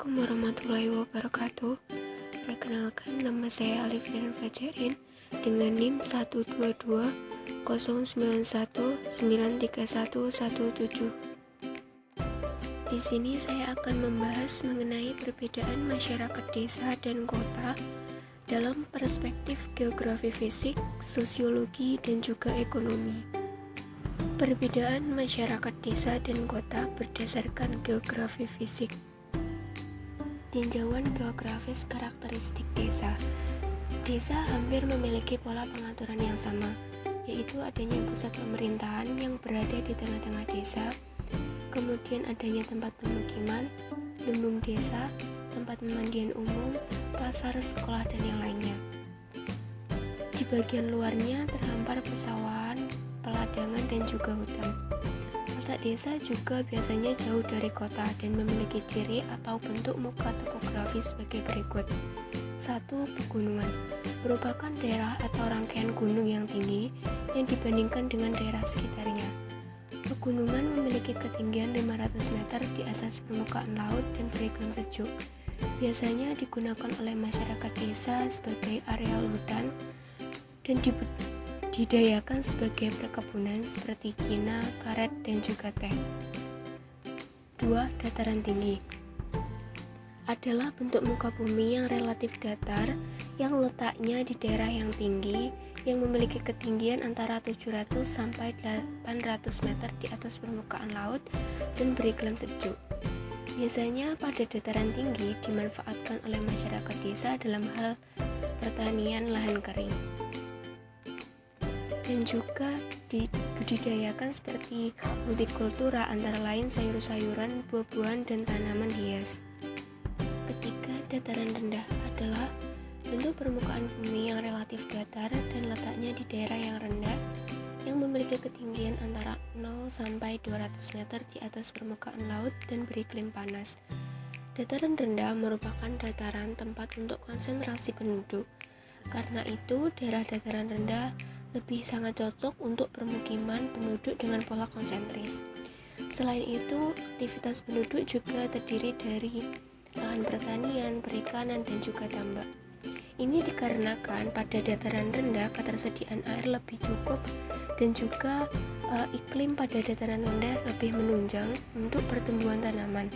Assalamualaikum warahmatullahi wabarakatuh. Perkenalkan, nama saya Alifian Fajarin dengan NIM 12209193117. Di sini saya akan membahas mengenai perbedaan masyarakat desa dan kota dalam perspektif geografi fisik, sosiologi, dan juga ekonomi. Perbedaan masyarakat desa dan kota berdasarkan geografi fisik. Tinjauan geografis karakteristik desa. Desa hampir memiliki pola pengaturan yang sama, yaitu adanya pusat pemerintahan yang berada di tengah-tengah desa, kemudian adanya tempat pemukiman, lumbung desa, tempat pemandian umum, pasar, sekolah, dan yang lainnya. Di bagian luarnya terhampar pesawahan, peladangan, dan juga hutan. Letak desa juga biasanya jauh dari kota dan memiliki ciri atau bentuk muka topografi sebagai berikut. 1. Pegunungan merupakan daerah atau rangkaian gunung yang tinggi yang dibandingkan dengan daerah sekitarnya. Pegunungan memiliki ketinggian 500 meter di atas permukaan laut dan beriklim sejuk. Biasanya digunakan oleh masyarakat desa sebagai areal hutan dan didayakan sebagai perkebunan seperti kina, karet, dan juga teh. 2. Dataran tinggi adalah bentuk muka bumi yang relatif datar yang letaknya di daerah yang tinggi yang memiliki ketinggian antara 700 sampai 800 meter di atas permukaan laut dan beriklim sejuk. Biasanya pada dataran tinggi dimanfaatkan oleh masyarakat desa dalam hal pertanian lahan kering dan juga dibudidayakan seperti multikultura, antara lain sayur-sayuran, buah-buahan, dan tanaman hias. Ketiga, dataran rendah adalah bentuk permukaan bumi yang relatif datar dan letaknya di daerah yang rendah yang memiliki ketinggian antara 0 sampai 200 meter di atas permukaan laut dan beriklim panas. Dataran rendah merupakan dataran tempat untuk konsentrasi penduduk. Karena itu, daerah dataran rendah lebih sangat cocok untuk permukiman penduduk dengan pola konsentris. Selain itu, aktivitas penduduk juga terdiri dari lahan pertanian, perikanan, dan juga tambak. Ini dikarenakan pada dataran rendah ketersediaan air lebih cukup dan juga iklim pada dataran rendah lebih menunjang untuk pertumbuhan tanaman.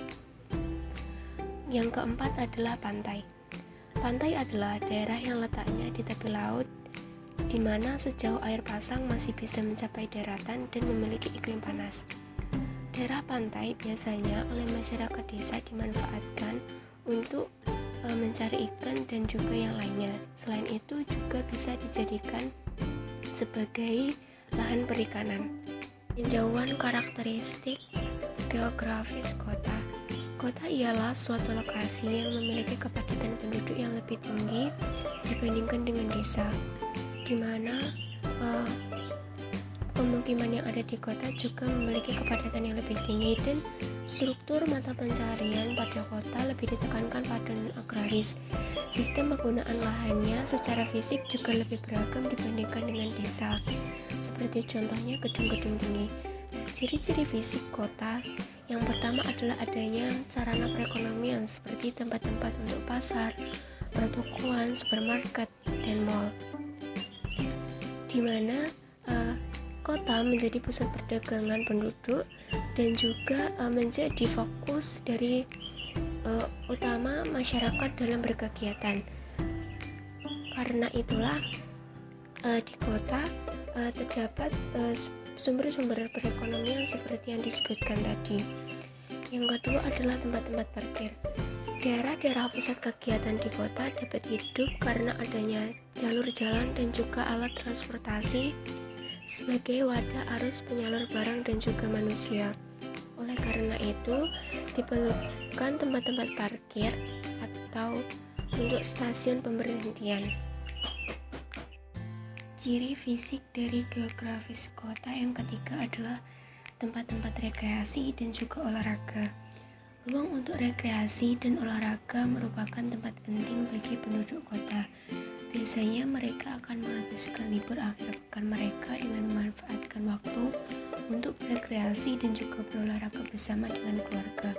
Yang keempat adalah pantai. Pantai adalah daerah yang letaknya di tepi laut, di mana sejauh air pasang masih bisa mencapai daratan dan memiliki iklim panas. Daerah pantai biasanya oleh masyarakat desa dimanfaatkan untuk mencari ikan dan juga yang lainnya. Selain itu juga bisa dijadikan sebagai lahan perikanan. Tinjauan karakteristik geografis kota. Kota ialah suatu lokasi yang memiliki kepadatan penduduk yang lebih tinggi dibandingkan dengan desa, di mana pemukiman yang ada di kota juga memiliki kepadatan yang lebih tinggi dan struktur mata pencarian pada kota lebih ditekankan pada agraris. Sistem penggunaan lahannya secara fisik juga lebih beragam dibandingkan dengan desa, seperti contohnya gedung-gedung tinggi. Ciri-ciri fisik kota yang pertama adalah adanya sarana perekonomian seperti tempat-tempat untuk pasar, pertokoan, supermarket, dan mal, di mana kota menjadi pusat perdagangan penduduk dan juga menjadi fokus dari utama masyarakat dalam berkegiatan. Karena itulah di kota terdapat sumber-sumber perekonomian seperti yang disebutkan tadi. Yang kedua adalah tempat-tempat parkir. Daerah-daerah pusat kegiatan di kota dapat hidup karena adanya jalur jalan dan juga alat transportasi sebagai wadah arus penyalur barang dan juga manusia. Oleh karena itu, diperlukan tempat-tempat parkir atau untuk stasiun pemberhentian. Ciri fisik dari geografis kota yang ketiga adalah tempat-tempat rekreasi dan juga olahraga. Ruang untuk rekreasi dan olahraga merupakan tempat penting bagi penduduk kota. Biasanya mereka akan menghabiskan libur akhir pekan mereka dengan memanfaatkan waktu untuk berekreasi dan juga berolahraga bersama dengan keluarga.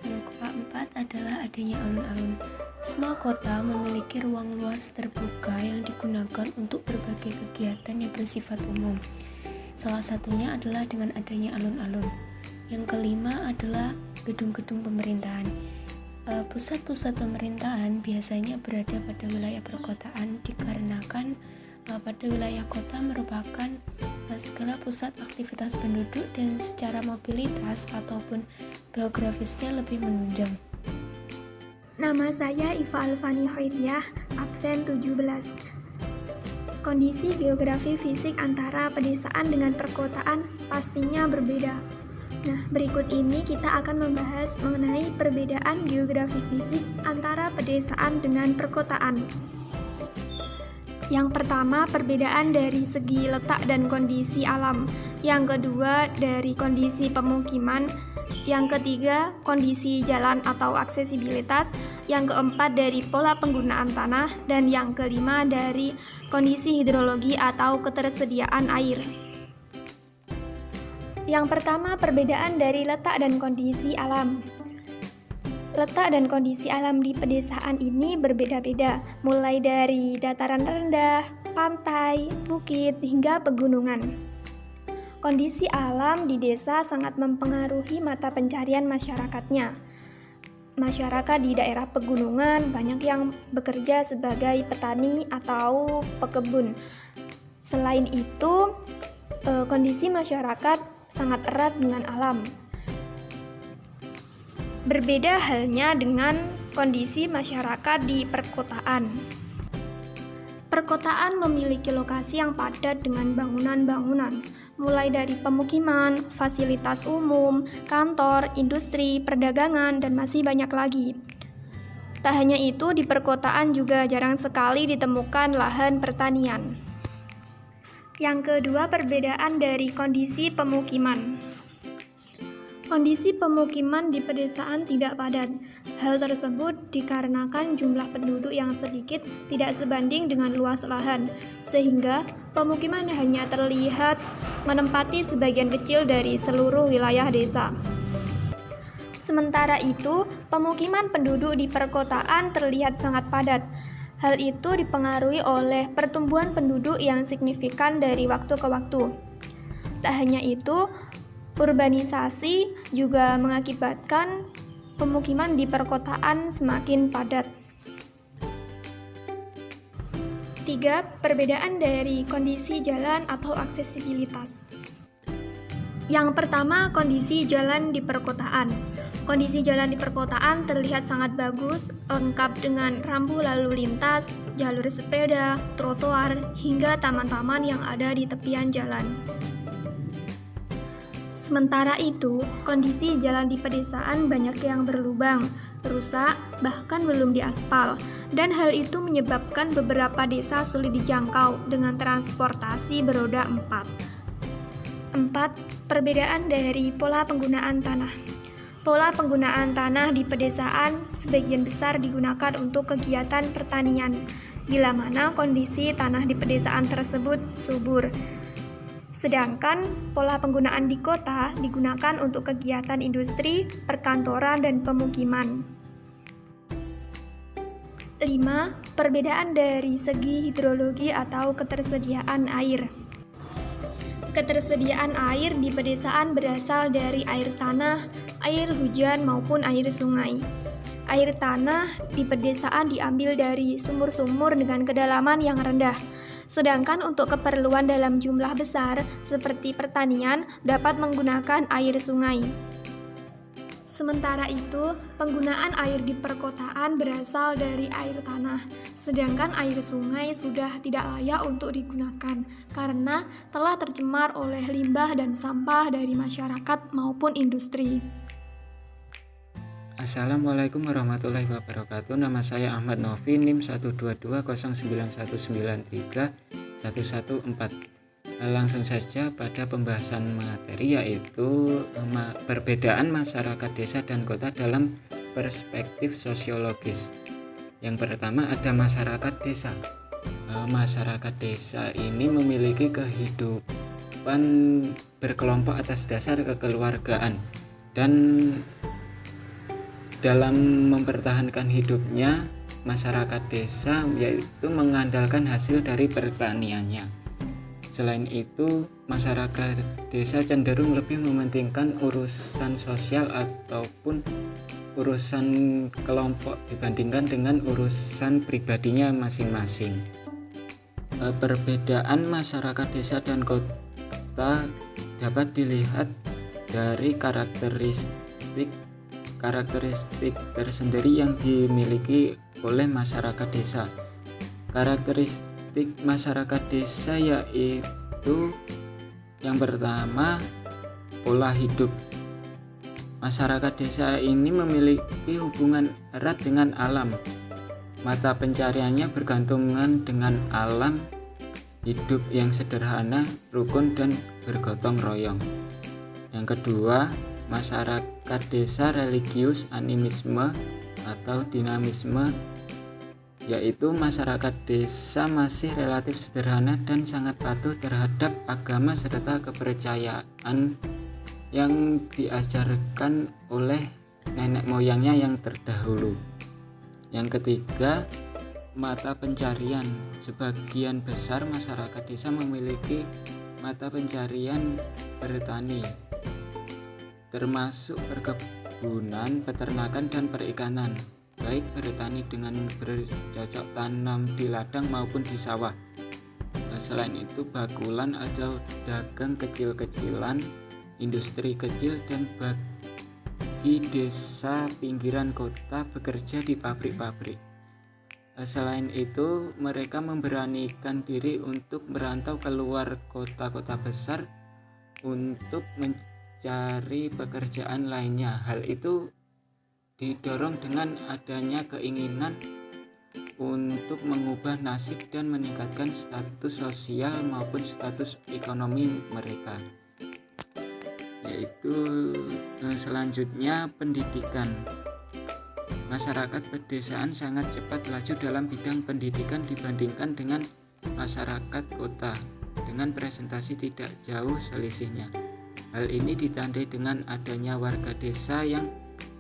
Yang keempat adalah adanya alun-alun. Semua kota memiliki ruang luas terbuka yang digunakan untuk berbagai kegiatan yang bersifat umum. Salah satunya adalah dengan adanya alun-alun. Yang kelima adalah gedung-gedung pemerintahan. Pusat-pusat pemerintahan biasanya berada pada wilayah perkotaan dikarenakan pada wilayah kota merupakan segala pusat aktivitas penduduk dan secara mobilitas ataupun geografisnya lebih menunjang. Nama saya Iva Alfani Hoiriah, absen 17. Kondisi geografi fisik antara pedesaan dengan perkotaan pastinya berbeda. Nah, berikut ini kita akan membahas mengenai perbedaan geografi fisik antara pedesaan dengan perkotaan. Yang pertama, perbedaan dari segi letak dan kondisi alam. Yang kedua, dari kondisi pemukiman. Yang ketiga, kondisi jalan atau aksesibilitas. Yang keempat, dari pola penggunaan tanah. Dan yang kelima, dari kondisi hidrologi atau ketersediaan air. Yang pertama, perbedaan dari letak dan kondisi alam. Letak dan kondisi alam di pedesaan ini berbeda-beda, mulai dari dataran rendah, pantai, bukit, hingga pegunungan. Kondisi alam di desa sangat mempengaruhi mata pencarian masyarakatnya. Masyarakat di daerah pegunungan banyak yang bekerja sebagai petani atau pekebun. Selain itu, kondisi masyarakat sangat erat dengan alam. Berbeda halnya dengan kondisi masyarakat di perkotaan. Perkotaan memiliki lokasi yang padat dengan bangunan-bangunan, mulai dari pemukiman, fasilitas umum, kantor, industri, perdagangan, dan masih banyak lagi. Tak hanya itu, di perkotaan juga jarang sekali ditemukan lahan pertanian. Yang kedua, perbedaan dari kondisi pemukiman. Kondisi pemukiman di pedesaan tidak padat. Hal tersebut dikarenakan jumlah penduduk yang sedikit tidak sebanding dengan luas lahan, sehingga pemukiman hanya terlihat menempati sebagian kecil dari seluruh wilayah desa. Sementara itu, pemukiman penduduk di perkotaan terlihat sangat padat. Hal itu dipengaruhi oleh pertumbuhan penduduk yang signifikan dari waktu ke waktu. Tak hanya itu, urbanisasi juga mengakibatkan pemukiman di perkotaan semakin padat. 3. Perbedaan dari kondisi jalan atau aksesibilitas. Yang pertama, kondisi jalan di perkotaan. Kondisi jalan di perkotaan terlihat sangat bagus, lengkap dengan rambu lalu lintas, jalur sepeda, trotoar, hingga taman-taman yang ada di tepian jalan. Sementara itu, kondisi jalan di pedesaan banyak yang berlubang, rusak, bahkan belum diaspal, dan hal itu menyebabkan beberapa desa sulit dijangkau dengan transportasi beroda 4. 4. Perbedaan dari pola penggunaan tanah. Pola penggunaan tanah di pedesaan sebagian besar digunakan untuk kegiatan pertanian, bila mana kondisi tanah di pedesaan tersebut subur. Sedangkan pola penggunaan di kota digunakan untuk kegiatan industri, perkantoran, dan pemukiman. 5. Perbedaan dari segi hidrologi atau ketersediaan air. Ketersediaan air di pedesaan berasal dari air tanah, air hujan, maupun air sungai. Air tanah di pedesaan diambil dari sumur-sumur dengan kedalaman yang rendah, sedangkan untuk keperluan dalam jumlah besar seperti pertanian dapat menggunakan air sungai. Sementara itu, penggunaan air di perkotaan berasal dari air tanah, sedangkan air sungai sudah tidak layak untuk digunakan karena telah tercemar oleh limbah dan sampah dari masyarakat maupun industri. Assalamualaikum warahmatullahi wabarakatuh. Nama saya Ahmad Novi, NIM 12209193114. Langsung saja pada pembahasan materi, yaitu perbedaan masyarakat desa dan kota dalam perspektif sosiologis. Yang pertama ada masyarakat desa. Masyarakat desa ini memiliki kehidupan berkelompok atas dasar kekeluargaan dan dalam mempertahankan hidupnya, masyarakat desa yaitu mengandalkan hasil dari pertaniannya. Selain itu, masyarakat desa cenderung lebih mementingkan urusan sosial ataupun urusan kelompok dibandingkan dengan urusan pribadinya masing-masing. Perbedaan masyarakat desa dan kota dapat dilihat dari karakteristik tersendiri yang dimiliki oleh masyarakat desa. Karakteristik masyarakat desa yaitu yang pertama, pola hidup. Masyarakat desa ini memiliki hubungan erat dengan alam. Mata pencariannya bergantungan dengan alam, hidup yang sederhana, rukun dan bergotong royong. Yang kedua, masyarakat desa religius, animisme atau dinamisme, yaitu masyarakat desa masih relatif sederhana dan sangat patuh terhadap agama serta kepercayaan yang diajarkan oleh nenek moyangnya yang terdahulu. Yang ketiga, mata pencarian. Sebagian besar masyarakat desa memiliki mata pencarian bertani, termasuk perkebunan, peternakan, dan perikanan, baik bertani dengan bercocok tanam di ladang maupun di sawah. Selain itu, bakulan atau dagang kecil-kecilan, industri kecil, dan bagi desa pinggiran kota bekerja di pabrik-pabrik. Selain itu, mereka memberanikan diri untuk merantau keluar kota-kota besar untuk mencari pekerjaan lainnya. Hal itu didorong dengan adanya keinginan untuk mengubah nasib dan meningkatkan status sosial maupun status ekonomi mereka. Yaitu selanjutnya, pendidikan. Masyarakat pedesaan sangat cepat laju dalam bidang pendidikan dibandingkan dengan masyarakat kota, dengan presentasi tidak jauh selisihnya. Hal ini ditandai dengan adanya warga desa yang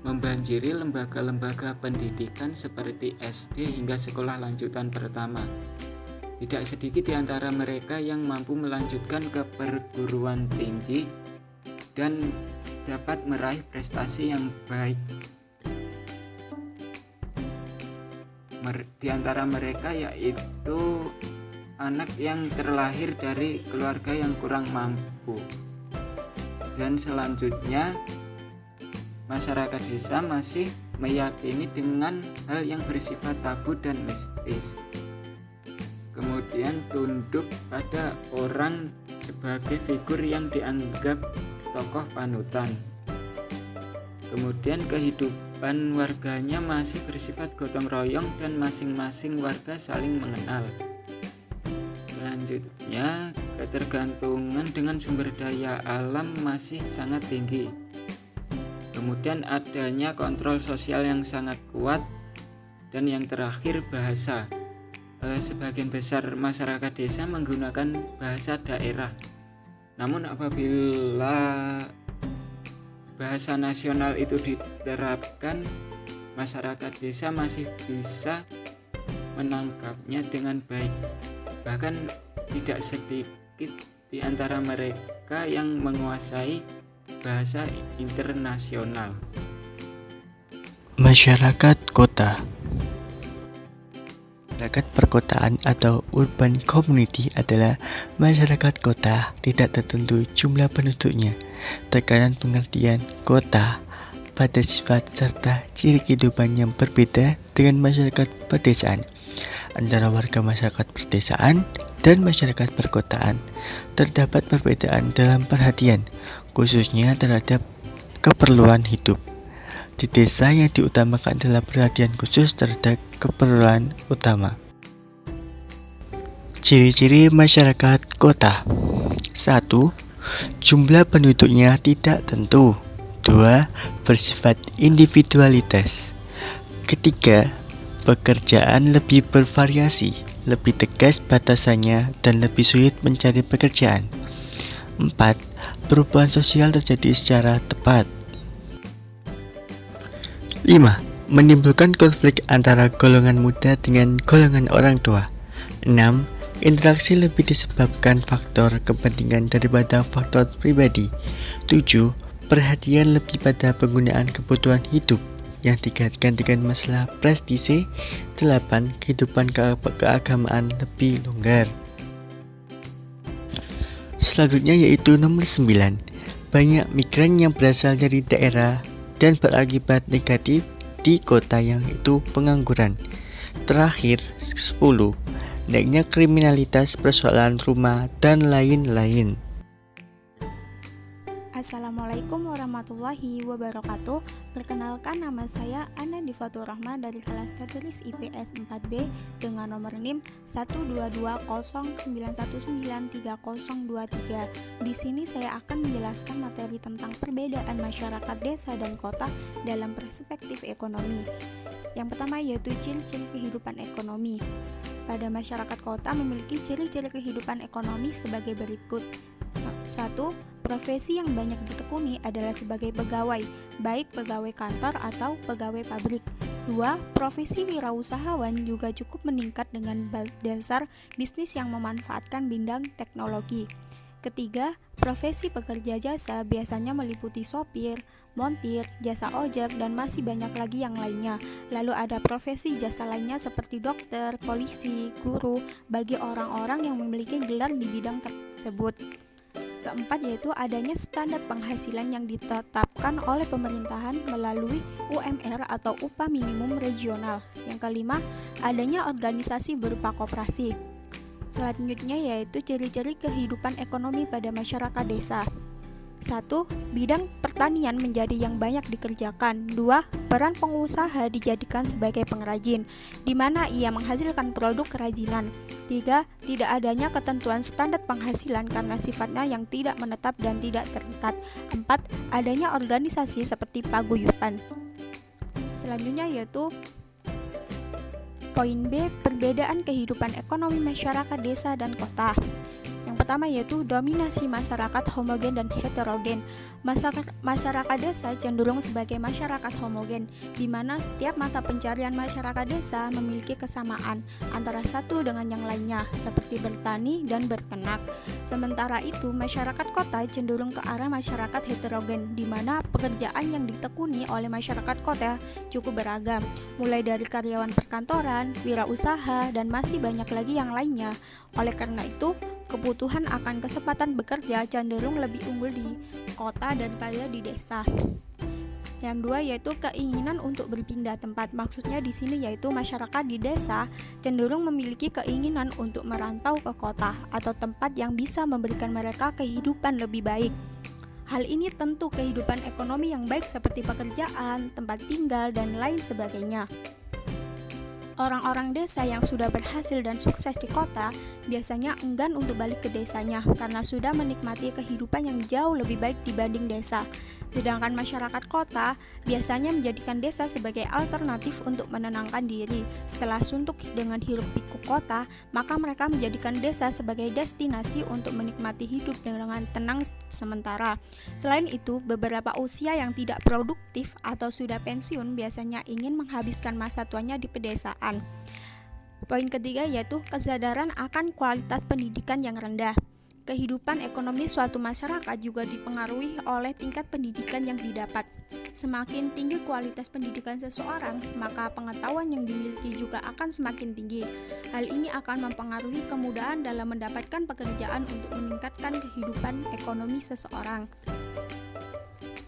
membanjiri lembaga-lembaga pendidikan seperti SD hingga sekolah lanjutan pertama. Tidak sedikit di antara mereka yang mampu melanjutkan ke perguruan tinggi dan dapat meraih prestasi yang baik. Di antara mereka yaitu anak yang terlahir dari keluarga yang kurang mampu. Dan selanjutnya, masyarakat desa masih meyakini dengan hal yang bersifat tabu dan mistis. Kemudian tunduk pada orang sebagai figur yang dianggap tokoh panutan. Kemudian kehidupan warganya masih bersifat gotong royong dan masing-masing warga saling mengenal. Selanjutnya, ketergantungan dengan sumber daya alam masih sangat tinggi. Kemudian adanya kontrol sosial yang sangat kuat. Dan yang terakhir, bahasa. Sebagian besar masyarakat desa menggunakan bahasa daerah. Namun apabila bahasa nasional itu diterapkan, masyarakat desa masih bisa menangkapnya dengan baik. Bahkan tidak sedikit di antara mereka yang menguasai bahasa internasional. Masyarakat kota. Masyarakat perkotaan atau urban community adalah masyarakat kota tidak tertentu jumlah penduduknya. Tekanan pengertian kota pada sifat serta ciri kehidupan yang berbeda dengan masyarakat pedesaan. Antara warga masyarakat pedesaan dan masyarakat perkotaan terdapat perbedaan dalam perhatian, khususnya terhadap keperluan hidup. Di desa yang diutamakan adalah perhatian khusus terhadap keperluan utama. Ciri-ciri masyarakat kota. 1. Jumlah penduduknya tidak tentu. 2. Bersifat individualitas. 3. Pekerjaan lebih bervariasi, lebih tegas batasannya dan lebih sulit mencari pekerjaan. 4. Perubahan sosial terjadi secara tepat. 5. Menimbulkan konflik antara golongan muda dengan golongan orang tua. 6. Interaksi lebih disebabkan faktor kepentingan daripada faktor pribadi. 7. Perhatian lebih pada penggunaan kebutuhan hidup yang dikaitkan dengan masalah prestise. 8. Kehidupan keagamaan lebih longgar. Selanjutnya yaitu nomor 9. Banyak migran yang berasal dari daerah dan berakibat negatif di kota yang itu pengangguran. Terakhir 10. Naiknya kriminalitas, persoalan rumah, dan lain-lain. Assalamualaikum warahmatullahi wabarakatuh. Perkenalkan, nama saya Ana Difatur Rahma dari kelas Tetris IPS 4B dengan nomor NIM 12209193023. Di sini saya akan menjelaskan materi tentang perbedaan masyarakat desa dan kota dalam perspektif ekonomi. Yang pertama yaitu ciri-ciri kehidupan ekonomi. Pada masyarakat kota memiliki ciri-ciri kehidupan ekonomi sebagai berikut. 1. Profesi yang banyak ditekuni adalah sebagai pegawai, baik pegawai kantor atau pegawai pabrik. 2. Profesi wirausahawan juga cukup meningkat dengan dasar bisnis yang memanfaatkan bidang teknologi. Ketiga, profesi pekerja jasa biasanya meliputi sopir, montir, jasa ojek, dan masih banyak lagi yang lainnya. Lalu ada profesi jasa lainnya seperti dokter, polisi, guru, bagi orang-orang yang memiliki gelar di bidang tersebut. Keempat yaitu adanya standar penghasilan yang ditetapkan oleh pemerintahan melalui UMR atau upah minimum regional. Yang kelima, adanya organisasi berupa koperasi. Selanjutnya yaitu ciri-ciri kehidupan ekonomi pada masyarakat desa. 1. Bidang pertanian menjadi yang banyak dikerjakan. 2. Peran pengusaha dijadikan sebagai pengrajin, di mana ia menghasilkan produk kerajinan. 3. Tidak adanya ketentuan standar penghasilan karena sifatnya yang tidak menetap dan tidak terikat. 4. Adanya organisasi seperti paguyuban. Selanjutnya yaitu poin B, perbedaan kehidupan ekonomi masyarakat desa dan kota. Yang pertama yaitu dominasi masyarakat homogen dan heterogen. Masyarakat desa cenderung sebagai masyarakat homogen, di mana setiap mata pencarian masyarakat desa memiliki kesamaan antara satu dengan yang lainnya, seperti bertani dan berternak. Sementara itu, masyarakat kota cenderung ke arah masyarakat heterogen, di mana pekerjaan yang ditekuni oleh masyarakat kota cukup beragam, mulai dari karyawan perkantoran, wirausaha, dan masih banyak lagi yang lainnya. Oleh karena itu, kebutuhan akan kesempatan bekerja cenderung lebih unggul di kota daripada di desa. Yang dua yaitu keinginan untuk berpindah tempat. Maksudnya di sini yaitu masyarakat di desa cenderung memiliki keinginan untuk merantau ke kota atau tempat yang bisa memberikan mereka kehidupan lebih baik. Hal ini tentu kehidupan ekonomi yang baik seperti pekerjaan, tempat tinggal, dan lain sebagainya. Orang-orang desa yang sudah berhasil dan sukses di kota biasanya enggan untuk balik ke desanya karena sudah menikmati kehidupan yang jauh lebih baik dibanding desa. Sedangkan masyarakat kota biasanya menjadikan desa sebagai alternatif untuk menenangkan diri. Setelah suntuk dengan hiruk-pikuk kota, maka mereka menjadikan desa sebagai destinasi untuk menikmati hidup dengan tenang sementara. Selain itu, beberapa usia yang tidak produktif atau sudah pensiun biasanya ingin menghabiskan masa tuanya di pedesaan. Poin ketiga yaitu kesadaran akan kualitas pendidikan yang rendah. Kehidupan ekonomi suatu masyarakat juga dipengaruhi oleh tingkat pendidikan yang didapat. Semakin tinggi kualitas pendidikan seseorang, maka pengetahuan yang dimiliki juga akan semakin tinggi. Hal ini akan mempengaruhi kemudahan dalam mendapatkan pekerjaan untuk meningkatkan kehidupan ekonomi seseorang.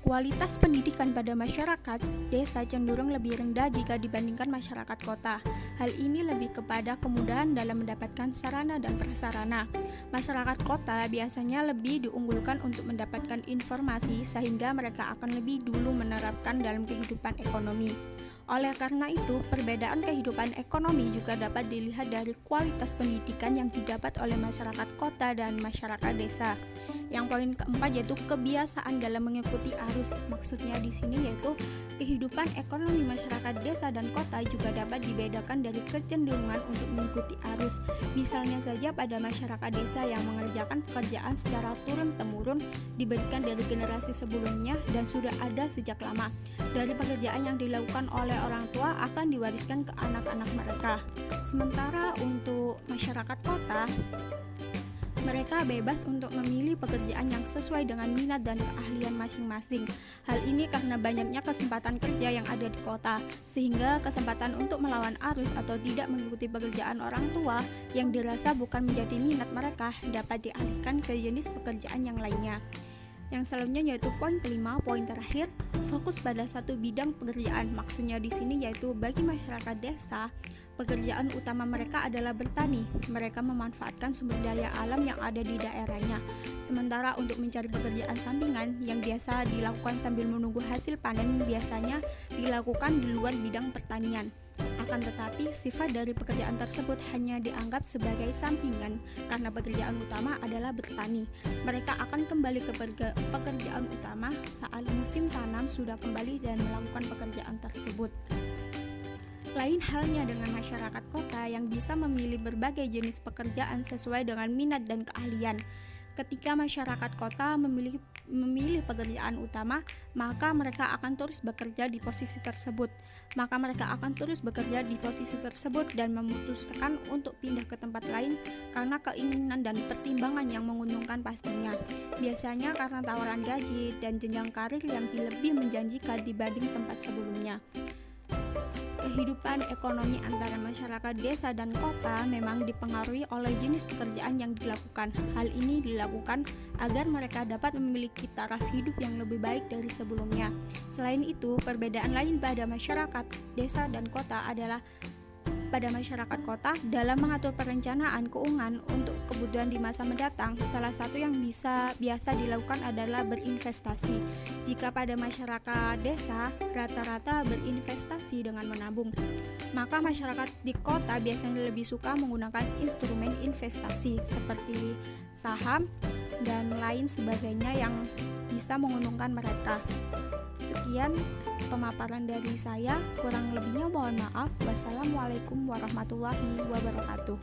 Kualitas pendidikan pada masyarakat desa cenderung lebih rendah jika dibandingkan masyarakat kota. Hal ini lebih kepada kemudahan dalam mendapatkan sarana dan prasarana. Masyarakat kota biasanya lebih diunggulkan untuk mendapatkan informasi sehingga mereka akan lebih dulu menerapkan dalam kehidupan ekonomi. Oleh karena itu, perbedaan kehidupan ekonomi juga dapat dilihat dari kualitas pendidikan yang didapat oleh masyarakat kota dan masyarakat desa. Yang poin keempat yaitu kebiasaan dalam mengikuti arus. Maksudnya di sini yaitu Kehidupan ekonomi masyarakat desa dan kota juga dapat dibedakan dari kecenderungan untuk mengikuti arus. Misalnya saja pada masyarakat desa yang mengerjakan pekerjaan secara turun-temurun diberikan dari generasi sebelumnya dan sudah ada sejak lama. Dari pekerjaan yang dilakukan oleh orang tua akan diwariskan ke anak-anak mereka. Sementara untuk masyarakat kota, mereka bebas untuk memilih pekerjaan yang sesuai dengan minat dan keahlian masing-masing. Hal ini karena banyaknya kesempatan kerja yang ada di kota, sehingga kesempatan untuk melawan arus atau tidak mengikuti pekerjaan orang tua yang dirasa bukan menjadi minat mereka dapat dialihkan ke jenis pekerjaan yang lainnya. Yang selanjutnya yaitu poin kelima, poin terakhir, fokus pada satu bidang pekerjaan. Maksudnya di sini yaitu bagi masyarakat desa, pekerjaan utama mereka adalah bertani. Mereka memanfaatkan sumber daya alam yang ada di daerahnya. Sementara untuk mencari pekerjaan sampingan yang biasa dilakukan sambil menunggu hasil panen biasanya dilakukan di luar bidang pertanian. Akan tetapi, sifat dari pekerjaan tersebut hanya dianggap sebagai sampingan karena pekerjaan utama adalah bertani. Mereka akan kembali ke pekerjaan utama saat musim tanam sudah kembali dan melakukan pekerjaan tersebut. Lain halnya dengan masyarakat kota yang bisa memilih berbagai jenis pekerjaan sesuai dengan minat dan keahlian. Ketika masyarakat kota memilih pekerjaan utama, maka mereka akan terus bekerja di posisi tersebut. Dan memutuskan untuk pindah ke tempat lain karena keinginan dan pertimbangan yang menguntungkan pastinya. Biasanya karena tawaran gaji dan jenjang karir yang lebih menjanjikan dibanding tempat sebelumnya. Kehidupan ekonomi antara masyarakat desa dan kota memang dipengaruhi oleh jenis pekerjaan yang dilakukan. Hal ini dilakukan agar mereka dapat memiliki taraf hidup yang lebih baik dari sebelumnya. Selain itu, perbedaan lain pada masyarakat desa dan kota adalah pada masyarakat kota dalam mengatur perencanaan keuangan untuk kebutuhan di masa mendatang. Salah satu yang biasa dilakukan adalah berinvestasi. Jika pada masyarakat desa rata-rata berinvestasi dengan menabung, maka masyarakat di kota biasanya lebih suka menggunakan instrumen investasi seperti saham dan lain sebagainya yang bisa menguntungkan mereka. Sekian pemaparan dari saya, kurang lebihnya mohon maaf. Wassalamualaikum warahmatullahi wabarakatuh.